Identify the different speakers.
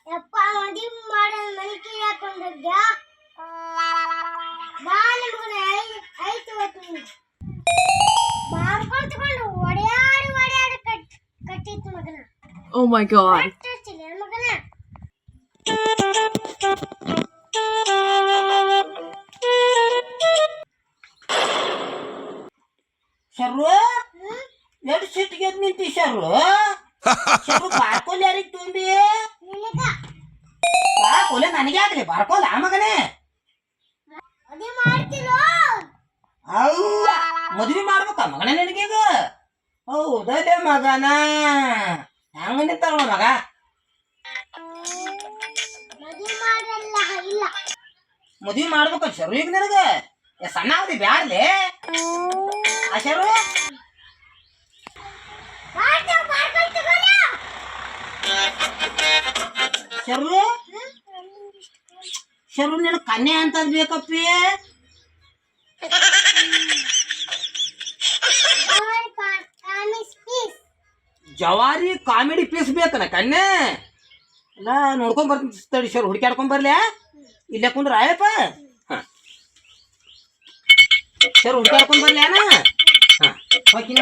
Speaker 1: ಯಪ್ಪ ಮದುವೆ ಮಾಡೋ ಮನಿಕೆ ಹಾಕೊಂಡೋಗ್ಯ ಬಾ ನಿಮಗನ ಐತು ಮಾಡ್ಕೊಂಡು ಒಡೆಯಾಡಿ ಕಟ್ಟಿತ್ತು ಮಗನ.
Speaker 2: Oh my god.
Speaker 1: ಮಗನ
Speaker 3: ಶರ್ರು ಎಷ್ಟು ಸಿಟ್ಟಿಗೆ ನಿಂತಿ ಶರ್ರು ಶರ್ರು ಬಾರ್ಕೋಲ್ ಯಾರಿಗೆ ತುಂಬಿ ಬಾರ್ಕೋಲೆ ನನಗೆ ಆಗ್ಲಿ ಬಾರ್ಕೋಲ ಮಗನೇ
Speaker 1: ಮದುವೆ ಮಾಡ್ತಿರೋ
Speaker 3: ಅಲ್ಲ ಮದ್ವಿ ಮಾಡ್ಬೇಕ ಮಗನ ನಿನಗೀಗ ಹೌದಲ್ಲೇ ಮಗನ ಹಂಗ ನಿಂತಾರ ಮಗ
Speaker 1: ಮದುವೆ ಮಾಡಲ್ಲ ಇಲ್ಲ
Speaker 3: ಮದ್ವಿ ಮಾಡ್ಬೇಕ ಶರು ಈಗ ನಿನಗ ಸಣ್ಣ ಅವಧಿ ಬ್ಯಾಡ್ಲಿ ಆ ಶರು ಶರು ಶರು ನಿನ್ ಕನ್ಯೆ ಅಂತ ಬೇಕಪ್ಪಿ ಜವಾರಿ ಕಾಮಿಡಿ ಪೀಸ್ ಬೇಕನ ಕನ್ಯೆ ಎಲ್ಲ ನೋಡ್ಕೊಂಡ್ ಬರ್ತೀನಿ ತಡಿ ಶರು ಹುಡುಕ್ಯಾಡ್ಕೊಂಡ್ ಬರ್ಲಿ ಇಲ್ಲೇ ಕುಂದ್ರ ಆಯಪ್ಪ ಶರು ಹುಡುಕ್ಯಾಡ್ಕೊಂಡ್ ಬರ್ಲಿ ಅಣ್ಣ ಹಾಂ ಹೋಗಿ